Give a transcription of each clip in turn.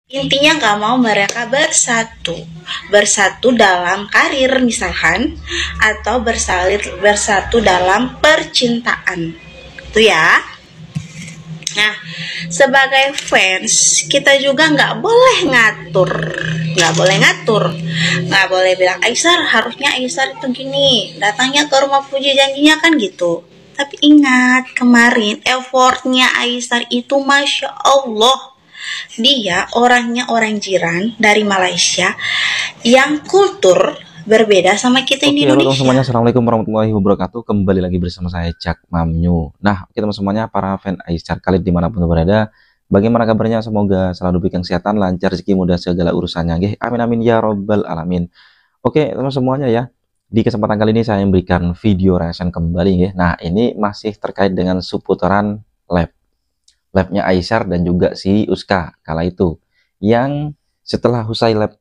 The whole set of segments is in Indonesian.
Intinya nggak mau mereka bersatu dalam karir misalkan, atau bersatu dalam percintaan, itu ya. Nah, sebagai fans kita juga nggak boleh bilang Aisar harusnya Aisar itu gini, datangnya ke rumah Puji janjinya kan gitu. Tapi ingat kemarin effortnya Aisar itu masya Allah, dia orangnya orang jiran dari Malaysia yang kultur berbeda sama kita Oke, di halo teman semuanya, Indonesia. assalamualaikum warahmatullahi wabarakatuh. Kembali lagi bersama saya Cak Mamnyu. Nah, oke teman semuanya, para fan Aisyar Khalid dimanapun berada, bagaimana kabarnya? Semoga selalu diberikan kesehatan, lancar rezeki, mudah segala urusannya. Nggih, amin amin ya robbal alamin. Oke teman semuanya ya, di kesempatan kali ini saya memberikan video reaction kembali ya. Nah, ini masih terkait dengan seputaran labnya Aisyar dan juga si Uska kala itu, yang setelah usai lab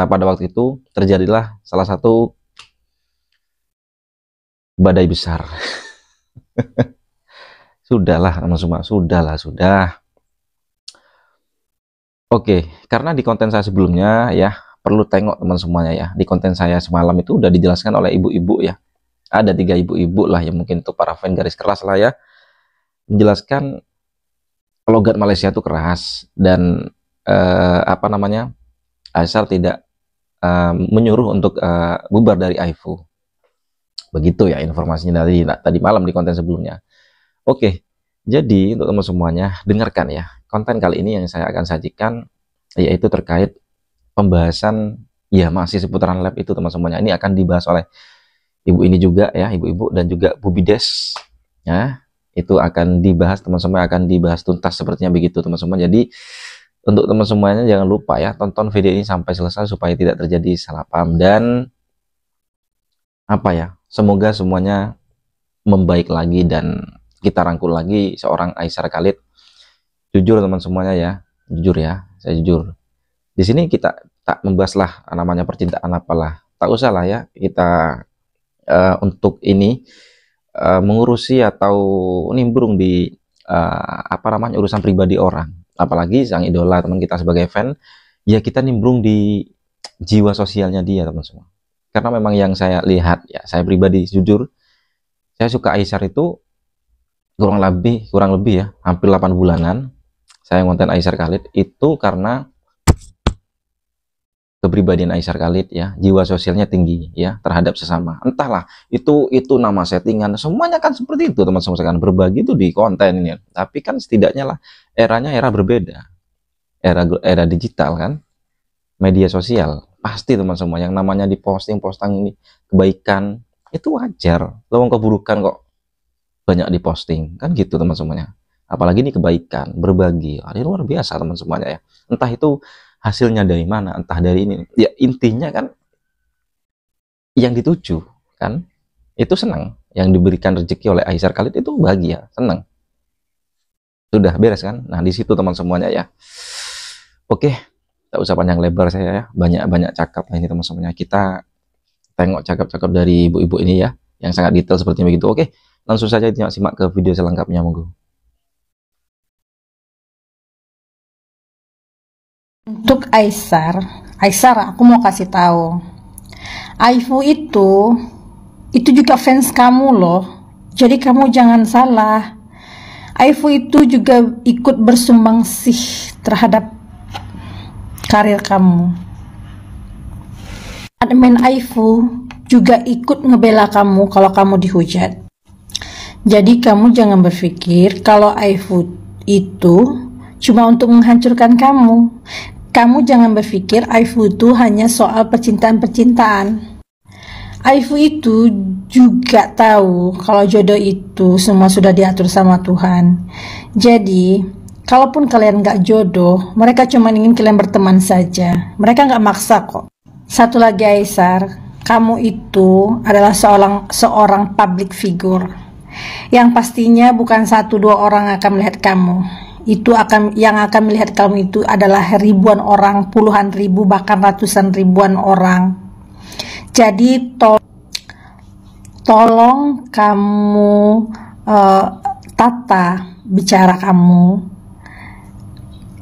pada waktu itu terjadilah salah satu badai besar. Sudahlah teman semua, sudah. Oke, karena di konten saya sebelumnya ya, perlu tengok teman semuanya ya. Di konten saya semalam itu udah dijelaskan oleh ibu-ibu ya. Ada 3 ibu-ibu lah yang mungkin untuk para fan garis keras lah ya. Menjelaskan logat Malaysia itu keras dan apa namanya? Asal tidak menyuruh untuk bubar dari AIFU. Begitu ya informasinya dari tadi malam di konten sebelumnya. Oke, jadi untuk teman semuanya, dengarkan ya. Konten kali ini yang saya akan sajikan yaitu terkait pembahasan ya masih seputaran lab itu teman semuanya. Ini akan dibahas oleh ibu ini juga ya, ibu-ibu dan juga Bu Bides ya. Itu akan dibahas teman semuanya, akan dibahas tuntas sepertinya begitu teman semua. Jadi untuk teman semuanya jangan lupa ya, tonton video ini sampai selesai supaya tidak terjadi salah paham dan apa ya, semoga semuanya membaik lagi dan kita rangkul lagi seorang Aisyar Khalid. Jujur teman semuanya ya, jujur ya, saya jujur. Di sini kita tak membahas lah namanya percintaan apalah, tak usah lah ya kita untuk ini mengurusi atau nimbrung di apa namanya urusan pribadi orang. Apalagi sang idola teman kita sebagai fan, ya kita nimbrung di jiwa sosialnya dia teman semua. Karena memang yang saya lihat ya, saya pribadi jujur, saya suka Aisyar itu kurang lebih ya hampir 8 bulanan saya ngonten Aisyar Khalid itu karena kepribadian Aisyar Khalid ya, jiwa sosialnya tinggi ya terhadap sesama. Entahlah itu nama settingan, semuanya kan seperti itu teman-teman sekalian, berbagi itu di konten ini. Tapi kan setidaknya lah eranya era berbeda, era digital kan, media sosial. Pasti teman semua yang namanya diposting ini kebaikan itu wajar. Lawang keburukan kok banyak diposting kan gitu teman semuanya, apalagi ini kebaikan berbagi, ini luar biasa teman semuanya ya. Entah itu hasilnya dari mana, entah dari ini ya, intinya kan yang dituju kan itu senang, yang diberikan rezeki oleh Aisyar Khalid itu bahagia senang, sudah beres kan. Nah di situ teman semuanya ya. Oke, tak usah panjang lebar saya ya, banyak cakap lah ini teman semuanya. Kita tengok cakap-cakap dari ibu-ibu ini ya, yang sangat detail seperti begitu. Oke, langsung saja simak ke video selengkapnya monggo. Untuk Aisyar, aku mau kasih tahu. Aifu itu juga fans kamu loh. Jadi kamu jangan salah. Aifu itu juga ikut bersumbangsi terhadap karir kamu. Admin Aifu juga ikut ngebela kamu kalau kamu dihujat. Jadi kamu jangan berpikir kalau Aifu itu cuma untuk menghancurkan kamu. Kamu jangan berpikir Aifu itu hanya soal percintaan-percintaan. Aifu itu juga tahu kalau jodoh itu semua sudah diatur sama Tuhan. Jadi, kalaupun kalian gak jodoh, mereka cuma ingin kalian berteman saja. Mereka gak maksa kok. Satu lagi Aisyar, kamu itu adalah seorang public figure. Yang pastinya bukan 1-2 orang akan melihat kamu. Yang akan melihat kamu itu adalah ribuan orang, puluhan ribu, bahkan ratusan ribuan orang. Jadi tolong kamu tata bicara kamu.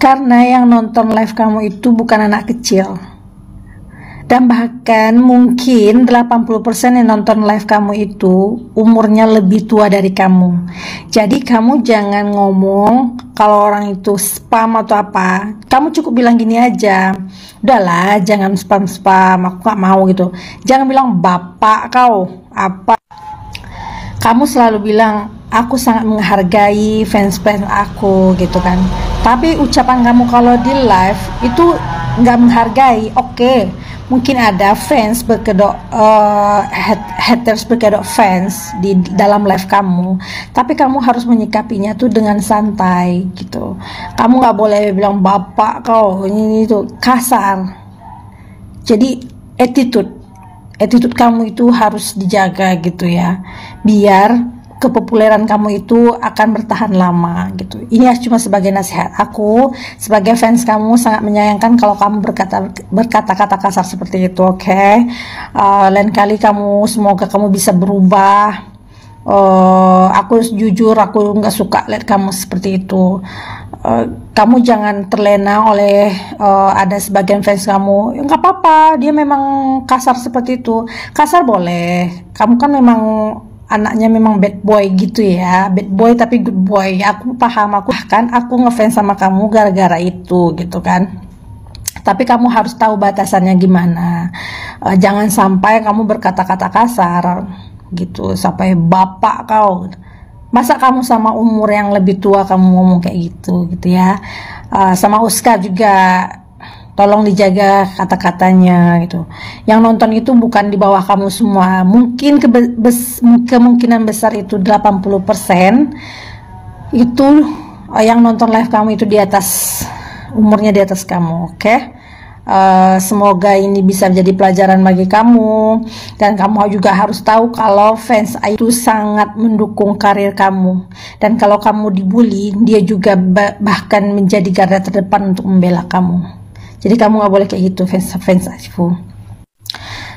Karena yang nonton live kamu itu bukan anak kecil. Dan bahkan mungkin 80% yang nonton live kamu itu umurnya lebih tua dari kamu. Jadi kamu jangan ngomong kalau orang itu spam atau apa. Kamu cukup bilang gini aja, udahlah jangan spam-spam, aku gak mau gitu. Jangan bilang bapak kau, apa. Kamu selalu bilang, aku sangat menghargai fans-fans aku gitu kan. Tapi ucapan kamu kalau di live itu gak menghargai, oke. Mungkin ada fans berkedok haters berkedok fans di dalam live kamu, tapi kamu harus menyikapinya tuh dengan santai gitu. Kamu nggak boleh bilang bapak kau ini itu kasar. Jadi attitude kamu itu harus dijaga gitu ya, biar kepopuleran kamu itu akan bertahan lama gitu. Ini cuma sebagai nasihat aku sebagai fans kamu, sangat menyayangkan kalau kamu berkata-kata kasar seperti itu, oke? Lain kali semoga kamu bisa berubah. Aku jujur, aku nggak suka lihat kamu seperti itu. Kamu jangan terlena oleh ada sebagian fans kamu, nggak apa-apa, dia memang kasar seperti itu. Kasar boleh, kamu kan memang anaknya memang bad boy gitu ya, bad boy tapi good boy. Aku paham, aku ngefans sama kamu gara-gara itu gitu kan. Tapi kamu harus tahu batasannya gimana. Jangan sampai kamu berkata-kata kasar gitu, sampai bapak kau. Masa kamu sama umur yang lebih tua kamu ngomong kayak gitu ya. Sama Uska juga, tolong dijaga kata-katanya gitu. Yang nonton itu bukan di bawah kamu semua. Mungkin kemungkinan besar itu 80% itu yang nonton live kamu itu di atas umurnya, di atas kamu, oke? Semoga ini bisa menjadi pelajaran bagi kamu, dan kamu juga harus tahu kalau fans itu sangat mendukung karir kamu, dan kalau kamu dibully, dia juga bahkan menjadi garda terdepan untuk membela kamu. Jadi kamu nggak boleh kayak gitu fans aku.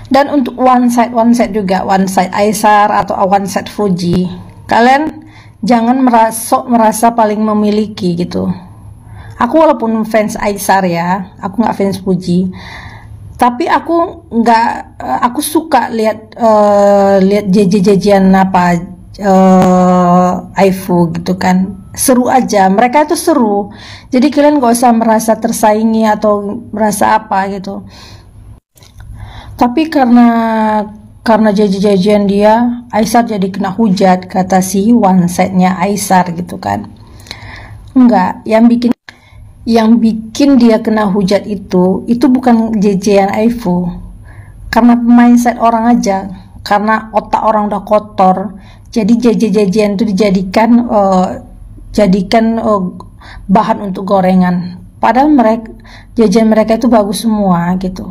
Dan untuk one side juga, one side Aisar atau one side Fuji, kalian jangan merasa paling memiliki gitu. Aku walaupun fans Aisar ya, aku nggak fans Fuji, tapi aku suka lihat jejejian apa Aifu gitu kan, seru aja, mereka itu seru. Jadi kalian gak usah merasa tersaingi atau merasa apa gitu. Tapi karena jajan dia, Aisar jadi kena hujat, kata si one side-nya Aisar gitu kan. Enggak, yang bikin dia kena hujat itu bukan jajan Aifu, karena mindset orang aja, karena otak orang udah kotor. Jadi jajan itu dijadikan bahan untuk gorengan, padahal jajan mereka itu bagus semua gitu.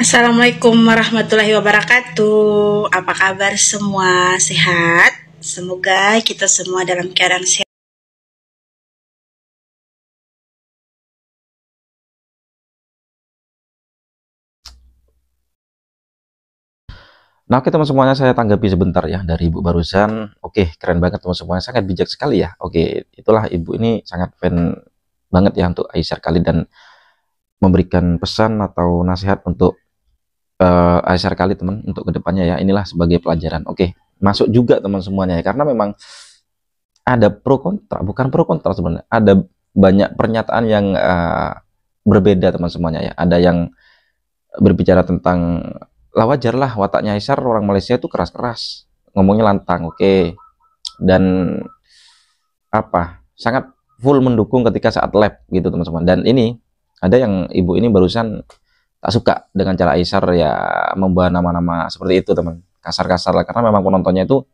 Assalamualaikum warahmatullahi wabarakatuh. Apa kabar semua? Sehat? Semoga kita semua dalam keadaan sehat. Nah, oke teman semuanya, saya tanggapi sebentar ya dari ibu barusan. Oke, keren banget teman semuanya, sangat bijak sekali ya. Oke, itulah ibu ini sangat fan banget ya untuk Aisar Khalid, dan memberikan pesan atau nasihat untuk Aisar Khalid teman untuk kedepannya ya. Inilah sebagai pelajaran. Oke, masuk juga teman semuanya ya, karena memang ada pro kontra, bukan pro kontra sebenarnya. Ada banyak pernyataan yang berbeda teman semuanya ya. Ada yang berbicara tentang lah wajar lah wataknya Aisar, orang Malaysia itu keras-keras, ngomongnya lantang, oke. Dan sangat full mendukung ketika saat live gitu teman-teman. Dan ini ada yang ibu ini barusan tak suka dengan cara Aisar ya membawa nama-nama seperti itu teman, kasar-kasar lah, karena memang penontonnya itu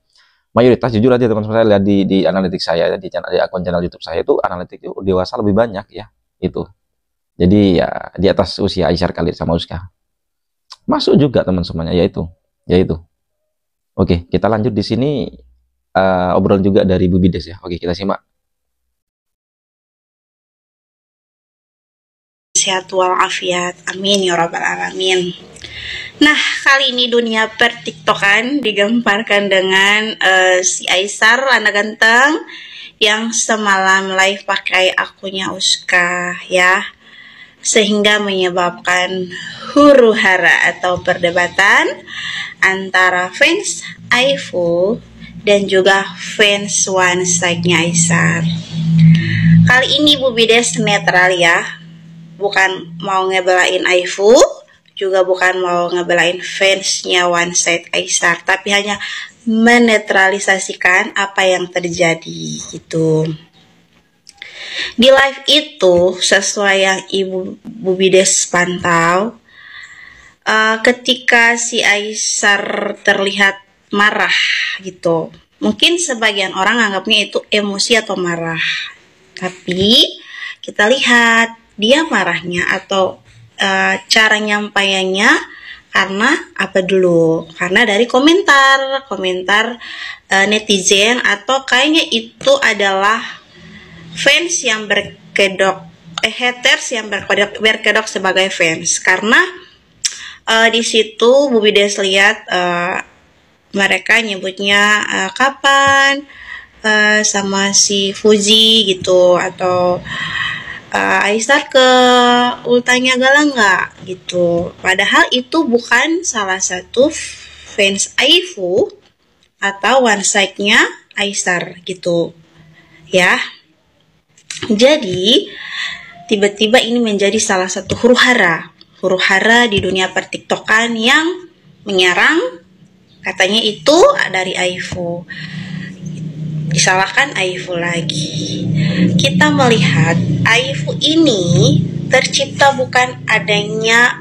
mayoritas, jujur aja teman-teman, saya lihat di analitik saya, di akun channel YouTube saya itu analitik itu dewasa lebih banyak ya itu. Jadi ya di atas usia Aisar Khalid sama Uska. Masuk juga teman semuanya, yaitu. Oke, kita lanjut di sini obrolan juga dari Bu Bides ya. Oke, kita simak. Sehat walafiat, amin ya rabbal alamin. Nah, kali ini dunia per tiktokan digambarkan dengan si Aisar anak ganteng yang semalam live pakai akunnya Uska ya, sehingga menyebabkan huru-hara atau perdebatan antara fans Aifu dan juga fans one side-nya Aisar. Kali ini Bu Bides netral ya, bukan mau ngebelain Aifu, juga bukan mau ngebelain fansnya one side Aisar, tapi hanya menetralisasikan apa yang terjadi gitu. Di live itu sesuai yang Ibu Bides pantau, ketika si Aisar terlihat marah gitu, mungkin sebagian orang anggapnya itu emosi atau marah, tapi kita lihat dia marahnya atau cara nyampaiannya karena apa dulu? Karena dari komentar netizen, atau kayaknya itu adalah fans yang berkedok, haters yang berkedok sebagai fans. Karena di situ Bu Bides lihat mereka nyebutnya kapan sama si Fuji gitu, atau Aisar ke ultanya Galang nggak gitu. Padahal itu bukan salah satu fans Aifu atau one side-nya Aisar gitu ya. Jadi tiba-tiba ini menjadi salah satu huru-hara di dunia pertiktokan yang menyerang, katanya itu dari Aifu, disalahkan Aifu lagi. Kita melihat Aifu ini tercipta bukan adanya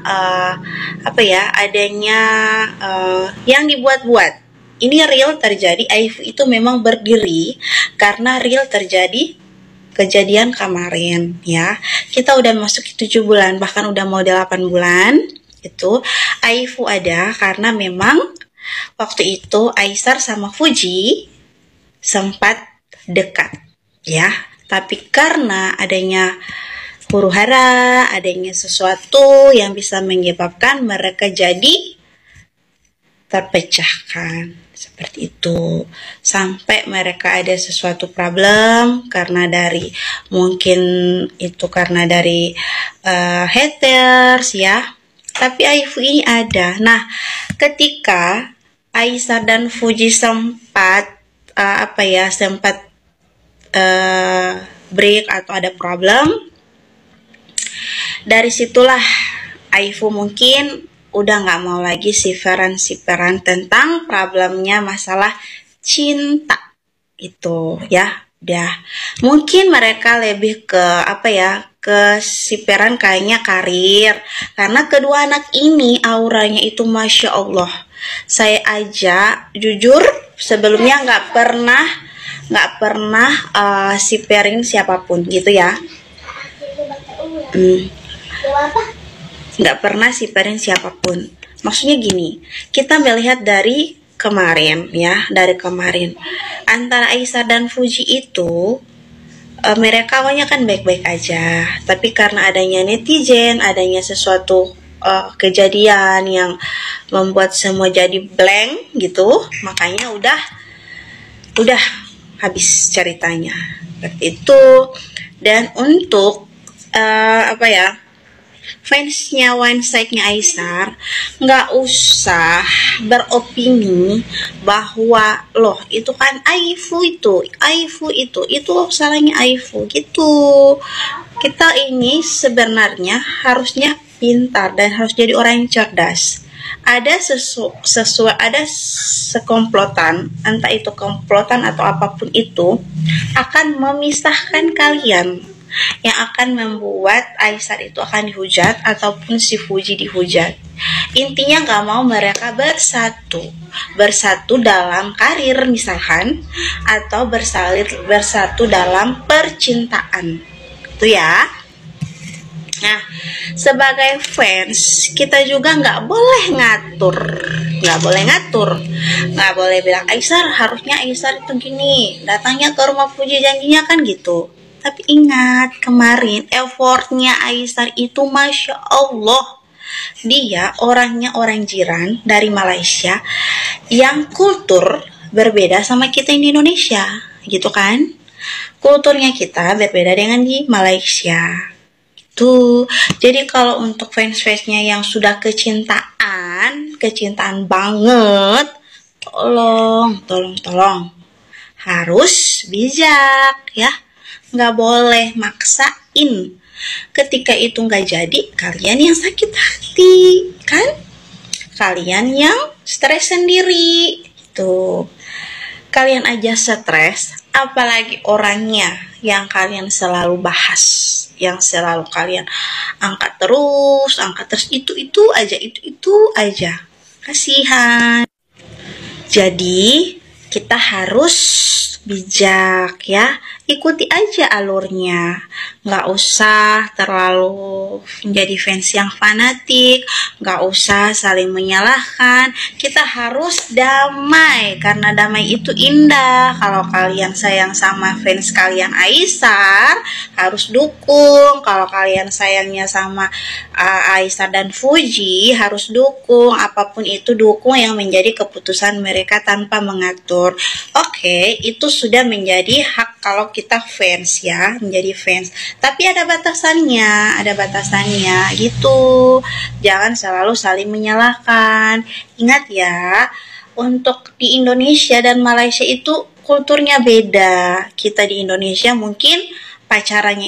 yang dibuat-buat. Ini real terjadi. Aifu itu memang berdiri karena real terjadi kejadian kemarin ya. Kita udah masuk 7 bulan, bahkan udah mau 8 bulan. Itu Aifu ada karena memang waktu itu Aisar sama Fuji sempat dekat ya, tapi karena adanya huru-hara, adanya sesuatu yang bisa menyebabkan mereka jadi terpecahkan seperti itu, sampai mereka ada sesuatu problem karena dari haters ya. Tapi Aifu ini ada. Nah, ketika Aisar dan Fuji sempat break atau ada problem, dari situlah Aifu mungkin udah nggak mau lagi siperan tentang problemnya masalah cinta itu ya. Udah, mungkin mereka lebih ke ke siperan kayaknya karir, karena kedua anak ini auranya itu Masya Allah. Saya aja jujur sebelumnya nggak pernah siperin siapapun gitu ya, nggak pernah siperin siapapun. Maksudnya gini, kita melihat dari kemarin antara Aisar dan Fuji itu mereka awalnya kan baik-baik aja, tapi karena adanya netizen, adanya sesuatu kejadian yang membuat semua jadi blank gitu, makanya udah habis ceritanya seperti itu. Dan untuk fansnya one side-nya Aisar nggak usah beropini bahwa loh itu kan Aifu itu salahnya Aifu gitu. Kita ini sebenarnya harusnya pintar dan harus jadi orang yang cerdas. Ada sekomplotan, entah itu komplotan atau apapun itu, akan memisahkan kalian, yang akan membuat Aisar itu akan dihujat ataupun si Fuji dihujat. Intinya nggak mau mereka bersatu dalam karir misalkan, atau bersatu dalam percintaan itu ya. Nah, sebagai fans kita juga nggak boleh ngatur, nggak boleh bilang Aisar harusnya Aisar itu gini, datangnya ke rumah Fuji janjinya kan gitu. Tapi ingat kemarin effortnya Aisar itu Masya Allah, dia orangnya orang jiran dari Malaysia yang kultur berbeda sama kita di Indonesia gitu kan. kulturnya kita berbeda dengan di Malaysia. Tuh, jadi kalau untuk fans-fansnya yang sudah kecintaan banget, tolong harus bijak ya, nggak boleh maksain. Ketika itu nggak jadi, kalian yang sakit hati kan, kalian yang stres sendiri. Tuh, kalian aja stres, apalagi orangnya yang kalian selalu bahas, yang selalu kalian angkat terus, itu aja, kasihan. Jadi kita harus bijak ya, ikuti aja alurnya, nggak usah terlalu menjadi fans yang fanatik, nggak usah saling menyalahkan. Kita harus damai, karena damai itu indah. Kalau kalian sayang sama fans kalian Aisar, harus dukung. Kalau kalian sayangnya sama Aisar dan Fuji, harus dukung. Apapun itu, dukung yang menjadi keputusan mereka tanpa mengatur. Oke, itu sudah menjadi hak kalau kita fans ya, menjadi fans. Tapi ada batasannya gitu. Jangan selalu saling menyalahkan. Ingat ya, untuk di Indonesia dan Malaysia itu kulturnya beda. Kita di Indonesia mungkin pacaran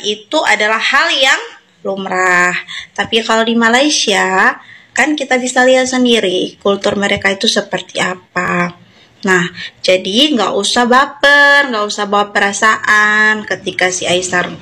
itu adalah hal yang lumrah. Tapi kalau di Malaysia, kan kita bisa lihat sendiri kultur mereka itu seperti apa. Nah, jadi nggak usah baper, nggak usah bawa perasaan ketika si Aisar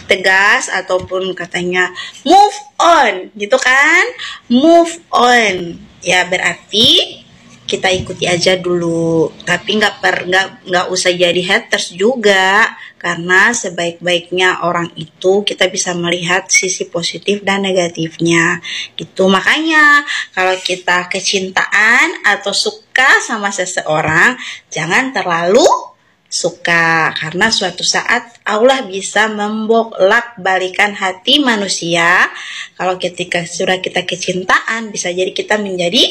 tegas ataupun katanya move on, gitu kan? Move on, ya berarti kita ikuti aja dulu. Tapi nggak usah jadi haters juga, karena sebaik-baiknya orang itu kita bisa melihat sisi positif dan negatifnya gitu. Makanya kalau kita kecintaan atau suka sama seseorang, jangan terlalu suka, karena suatu saat Allah bisa membolak-balikan hati manusia. Kalau ketika sudah kita kecintaan, bisa jadi kita menjadi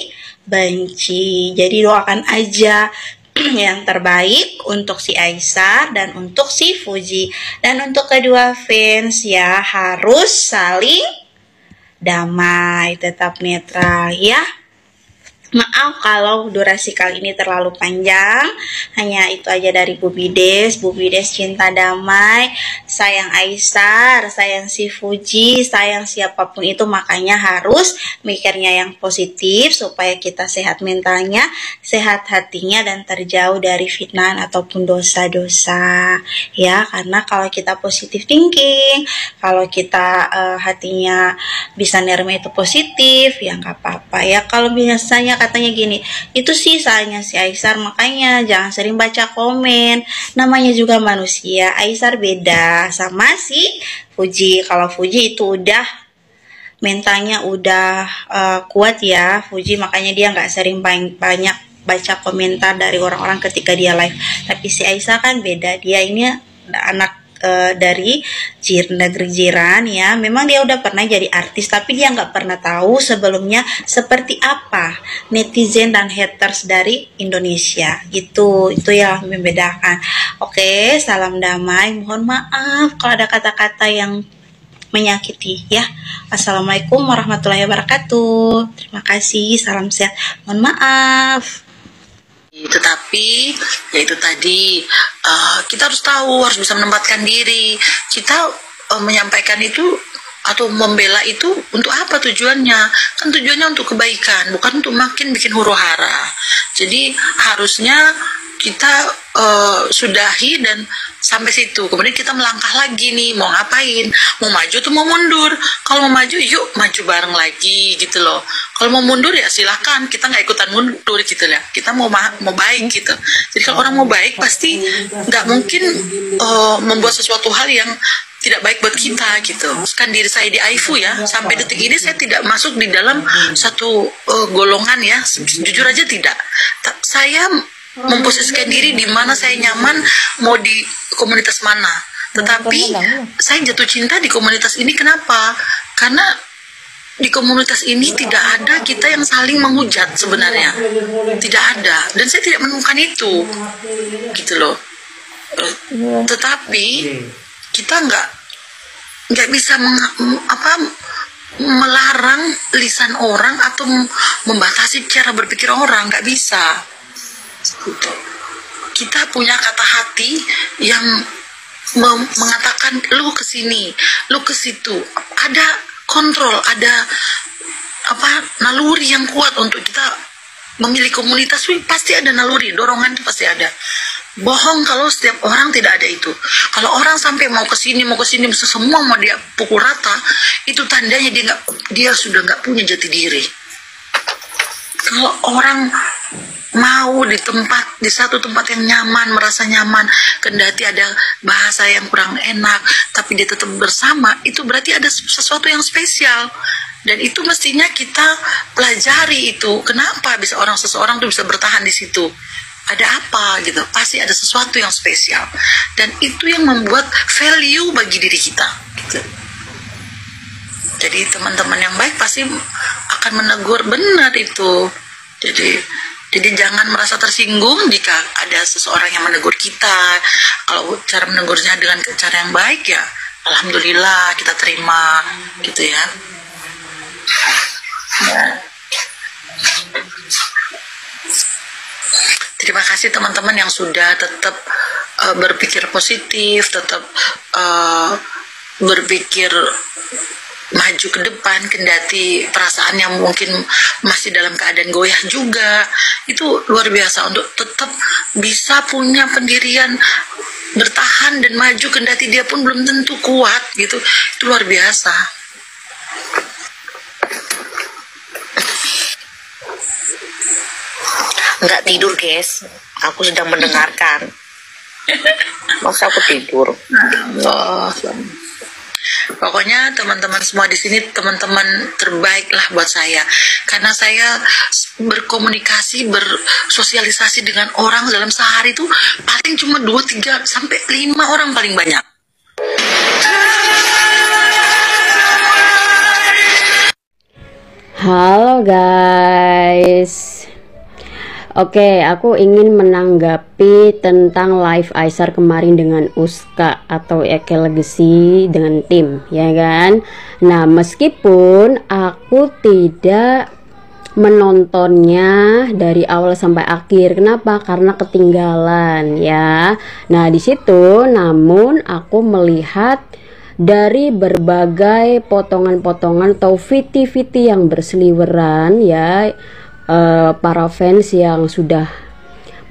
benci. Jadi doakan aja yang terbaik untuk si Aisar dan untuk si Fuji. Dan untuk kedua fans ya, harus saling damai, tetap netral ya. Maaf kalau durasi kali ini terlalu panjang. Hanya itu aja dari Bu Bides. Bu Bides cinta damai, sayang Aisar, sayang si Fuji, sayang siapapun itu. Makanya harus mikirnya yang positif supaya kita sehat mentalnya, sehat hatinya, dan terjauh dari fitnah ataupun dosa-dosa ya. Karena kalau kita positif thinking, kalau kita hatinya bisa nerima itu positif, ya nggak apa-apa ya. Kalau biasanya katanya gini, itu sih sayangnya si Aisar, makanya jangan sering baca komen. Namanya juga manusia. Aisar beda sama si Fuji. Kalau Fuji itu udah mentalnya udah kuat ya, Fuji, makanya dia nggak sering banyak baca komentar dari orang-orang ketika dia live. Tapi si Aisar kan beda, dia ini anak dari negeri jiran ya. Memang dia udah pernah jadi artis, tapi dia nggak pernah tahu sebelumnya seperti apa netizen dan haters dari Indonesia gitu. Itu yang membedakan. Oke, salam damai. Mohon maaf kalau ada kata-kata yang menyakiti ya. Assalamualaikum warahmatullahi wabarakatuh. Terima kasih, salam sehat. Mohon maaf. Tetapi yaitu tadi kita harus tahu, harus bisa menempatkan diri. Kita menyampaikan itu atau membela itu untuk apa tujuannya? Kan tujuannya untuk kebaikan, bukan untuk makin bikin huru-hara. Jadi harusnya kita sudahi dan sampai situ. Kemudian kita melangkah lagi nih, mau ngapain? Mau maju atau mau mundur? Kalau mau maju, yuk maju bareng lagi gitu loh. Kalau mau mundur ya silahkan, kita nggak ikutan mundur gitu ya. Kita mau baik gitu. Jadi kalau orang mau baik pasti nggak mungkin membuat sesuatu hal yang tidak baik buat kita gitu. Kan diri saya di AIFU ya, sampai detik ini saya tidak masuk di dalam satu golongan ya. Jujur aja tidak. Saya memposisikan diri di mana saya nyaman, mau di komunitas mana. Tetapi saya jatuh cinta di komunitas ini. Kenapa? Karena di komunitas ini tidak ada kita yang saling menghujat sebenarnya. Tidak ada. Dan saya tidak menemukan itu. Gitu loh. Tetapi kita nggak bisa melarang lisan orang atau membatasi cara berpikir orang, nggak bisa. Gitu. Kita punya kata hati yang mengatakan lu ke sini, lu ke situ. Ada kontrol, ada naluri yang kuat untuk kita memilih komunitas. Pasti ada naluri, dorongan itu pasti ada. Bohong kalau setiap orang tidak ada itu. Kalau orang sampai mau ke sini semua mau dia pukul rata, itu tandanya dia sudah nggak punya jati diri. Kalau orang mau di satu tempat yang nyaman, merasa nyaman, kendati ada bahasa yang kurang enak, tapi dia tetap bersama, itu berarti ada sesuatu yang spesial. Dan itu mestinya kita pelajari itu. Kenapa seseorang tuh bisa bertahan di situ? Ada apa gitu? Pasti ada sesuatu yang spesial. Dan itu yang membuat value bagi diri kita. Gitu. Jadi teman-teman yang baik pasti akan menegur benar itu. Jadi jangan merasa tersinggung jika ada seseorang yang menegur kita. Kalau cara menegurnya dengan cara yang baik, ya alhamdulillah kita terima, gitu ya. Terima kasih teman-teman yang sudah tetap berpikir positif, tetap berpikir maju ke depan, kendati perasaan yang mungkin masih dalam keadaan goyah juga. Itu luar biasa untuk tetap bisa punya pendirian, bertahan dan maju kendati dia pun belum tentu kuat gitu. Itu luar biasa. Nggak tidur guys, aku sedang mendengarkan. Masa aku tidur? Allah. Pokoknya teman-teman semua di sini teman-teman terbaik lah buat saya, karena saya berkomunikasi, bersosialisasi dengan orang dalam sehari itu paling cuma 2, 3 sampai 5 orang paling banyak. Halo guys. Oke, aku ingin menanggapi tentang live Aisar kemarin dengan Uska atau Eke Legacy dengan tim, ya kan? Nah, meskipun aku tidak menontonnya dari awal sampai akhir, kenapa? Karena ketinggalan, ya. Nah, di situ namun aku melihat dari berbagai potongan-potongan atau VT-VT yang berseliweran, ya. Para fans yang sudah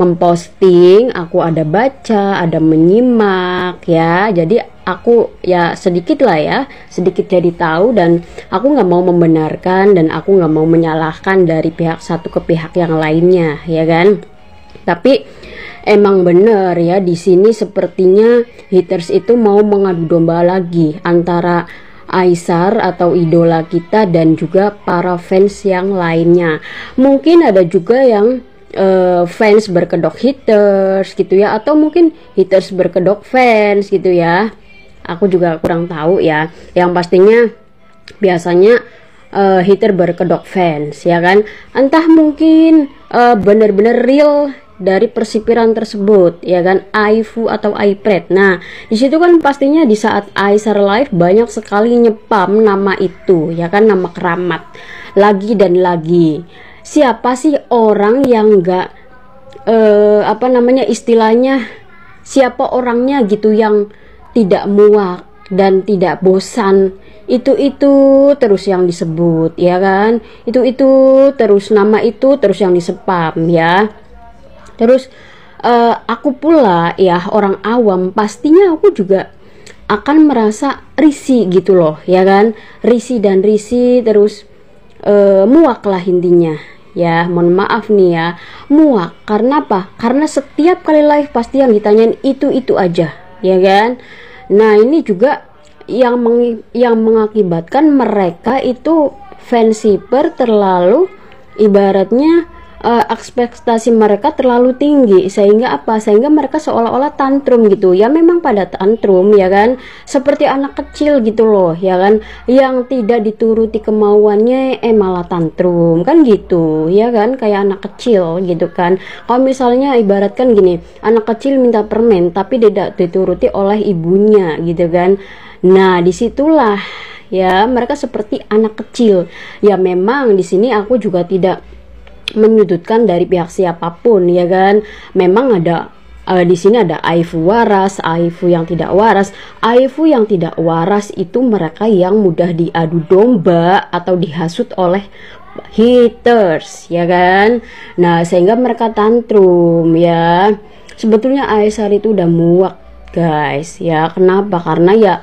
memposting, aku ada baca, ada menyimak, ya. Jadi aku ya sedikit jadi tahu, dan aku nggak mau membenarkan dan aku nggak mau menyalahkan dari pihak satu ke pihak yang lainnya, ya kan. Tapi emang bener ya, di sini sepertinya haters itu mau mengadu domba lagi antara Aisar atau idola kita dan juga para fans yang lainnya. Mungkin ada juga yang fans berkedok haters gitu ya, atau mungkin haters berkedok fans gitu ya. Aku juga kurang tahu ya. Yang pastinya biasanya hater berkedok fans, ya kan. Entah mungkin benar-benar real dari persipiran tersebut, ya kan, Aifu atau Aipret. Nah, di situ kan pastinya di saat Aisar live banyak sekali nyepam nama itu, ya kan, nama keramat lagi dan lagi. Siapa sih orang yang enggak istilahnya, siapa orangnya gitu yang tidak muak dan tidak bosan itu terus yang disebut, ya kan, itu terus nama itu terus yang disepam, ya. Terus aku pula ya orang awam, pastinya aku juga akan merasa risih gitu loh, ya kan, risih terus muak lah intinya, ya. Mohon maaf nih ya, muak karena apa? Karena setiap kali live pasti yang ditanyain itu aja, ya kan. Nah, ini juga yang mengakibatkan mereka itu fansiper terlalu ibaratnya ekspektasi mereka terlalu tinggi, sehingga apa? Sehingga mereka seolah-olah tantrum gitu. Ya memang pada tantrum ya kan, seperti anak kecil gitu loh ya kan, yang tidak dituruti kemauannya malah tantrum kan gitu ya kan, kayak anak kecil gitu kan. Kalau misalnya ibaratkan gini, anak kecil minta permen tapi tidak dituruti oleh ibunya gitu kan. Nah disitulah ya mereka seperti anak kecil. Ya memang di sini aku juga tidak menyudutkan dari pihak siapapun ya kan. Memang ada di sini ada aifu waras, aifu yang tidak waras. Aifu yang tidak waras itu mereka yang mudah diadu domba atau dihasut oleh haters ya kan. Nah sehingga mereka tantrum ya. Sebetulnya Aisyah itu udah muak guys ya. Kenapa? Karena ya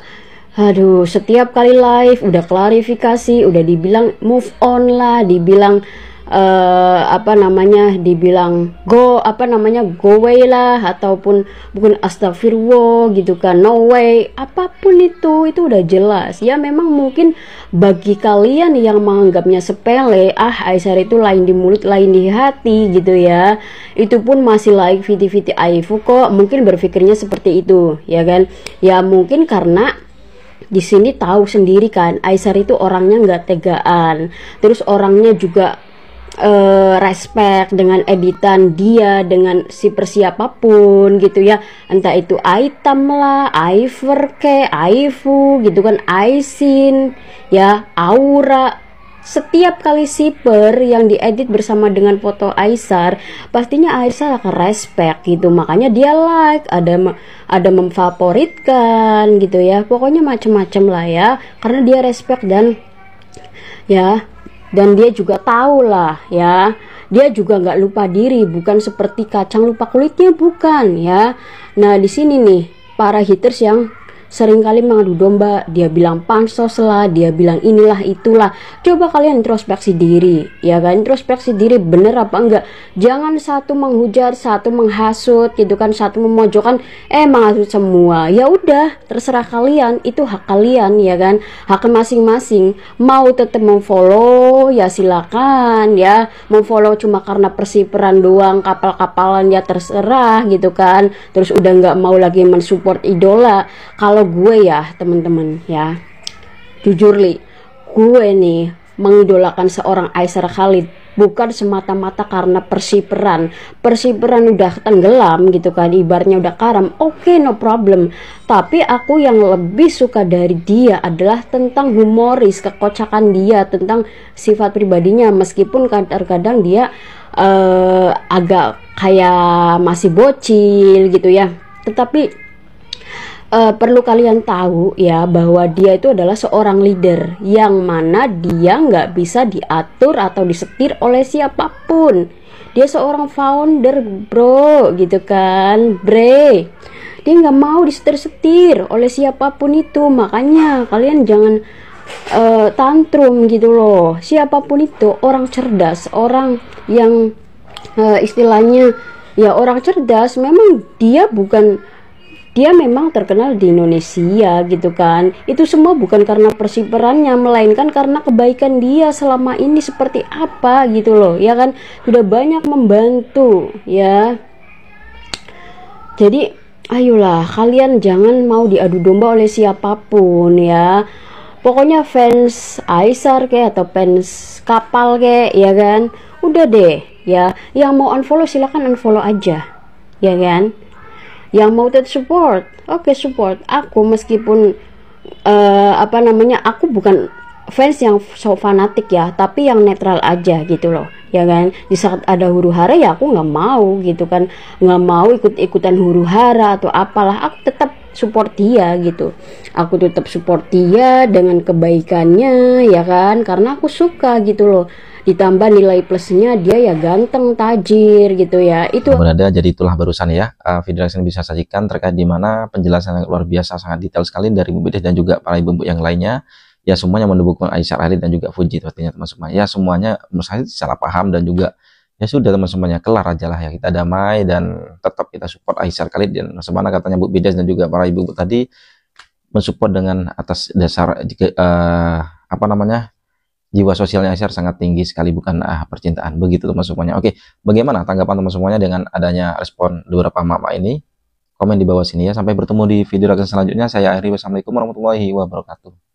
aduh, setiap kali live udah klarifikasi, udah dibilang move on lah, dibilang dibilang go away lah, ataupun bukan astagfirullah gitu kan, no way, apapun itu udah jelas ya. Memang mungkin bagi kalian yang menganggapnya sepele, Aisyah itu lain di mulut lain di hati gitu ya, itu pun masih like viti-viti aifu kok, mungkin berpikirnya seperti itu ya kan. Ya mungkin karena di sini tahu sendiri kan, Aisyah itu orangnya nggak tegaan, terus orangnya juga respect dengan editan dia, dengan si persiapapun gitu ya, entah itu item lah, Iver ke, Aifu gitu kan, Aisin ya, Aura. Setiap kali siper yang diedit bersama dengan foto Aisyah, pastinya Aisyah akan respect gitu, makanya dia like, ada memfavoritkan gitu ya, pokoknya macem-macem lah ya, karena dia respect dan ya, dan dia juga tahu lah ya, dia juga nggak lupa diri, bukan seperti kacang lupa kulitnya, bukan ya. Nah di sini nih para haters yang seringkali mengadu domba, dia bilang pansos lah, dia bilang inilah itulah. Coba kalian introspeksi diri ya kan, introspeksi diri bener apa enggak. Jangan satu menghujat, satu menghasut gitu kan, satu memojokkan, menghasut semua. Ya udah, terserah kalian, itu hak kalian ya kan, hak masing-masing. Mau tetap memfollow ya silakan ya, memfollow cuma karena persiperan doang, kapal-kapalan ya terserah gitu kan. Terus udah nggak mau lagi mensupport idola. Kalau gue ya temen-temen ya, jujur li, gue nih mengidolakan seorang Aisyah Khalid bukan semata-mata karena persiperan udah tenggelam gitu kan, ibaratnya udah karam, oke, no problem. Tapi aku yang lebih suka dari dia adalah tentang humoris, kekocakan dia, tentang sifat pribadinya, meskipun kadang-kadang dia agak kayak masih bocil gitu ya, tetapi perlu kalian tahu ya, bahwa dia itu adalah seorang leader yang mana dia nggak bisa diatur atau disetir oleh siapapun. Dia seorang founder bro gitu kan bre, dia nggak mau disetir-setir oleh siapapun itu. Makanya kalian jangan tantrum gitu loh. Siapapun itu orang cerdas, orang yang istilahnya ya orang cerdas, memang dia memang terkenal di Indonesia gitu kan. Itu semua bukan karena persiperannya, melainkan karena kebaikan dia selama ini seperti apa gitu loh ya kan, sudah banyak membantu ya. Jadi ayolah kalian jangan mau diadu domba oleh siapapun ya. Pokoknya fans Aisyah kayak atau fans kapal kayak ya kan, udah deh ya, yang mau unfollow silakan unfollow aja ya kan. Yang mau tetap support, oke, support aku, meskipun aku bukan fans yang so fanatik ya, tapi yang netral aja gitu loh ya kan. Di saat ada huru hara ya aku nggak mau gitu kan, nggak mau ikut-ikutan huru hara atau apalah, aku tetap support dia gitu, aku tetap support dia dengan kebaikannya ya kan, karena aku suka gitu loh. Ditambah nilai plusnya dia ya ganteng, tajir gitu ya. Itu berada, jadi itulah barusan ya video yang bisa sajikan terkait dimana penjelasan yang luar biasa, sangat detail sekali dari Bu Bides dan juga para ibu-ibu yang lainnya ya, semuanya mendukung Aisyah Khalid dan juga Fuji pastinya teman-teman ya. Semuanya menurut saya salah paham dan juga ya sudah teman-temannya, kelar aja lah ya, kita damai dan tetap kita support Aisyah Khalid. Dan semana katanya Bu Bides dan juga para ibu-ibu tadi mensupport dengan atas dasar jiwa sosialnya Aisyar sangat tinggi sekali, bukan percintaan. Begitu teman semuanya. Oke, bagaimana tanggapan teman semuanya dengan adanya respon beberapa mama ini? Komen di bawah sini ya. Sampai bertemu di video reaksi selanjutnya. Saya akhiri. Wassalamualaikum warahmatullahi wabarakatuh.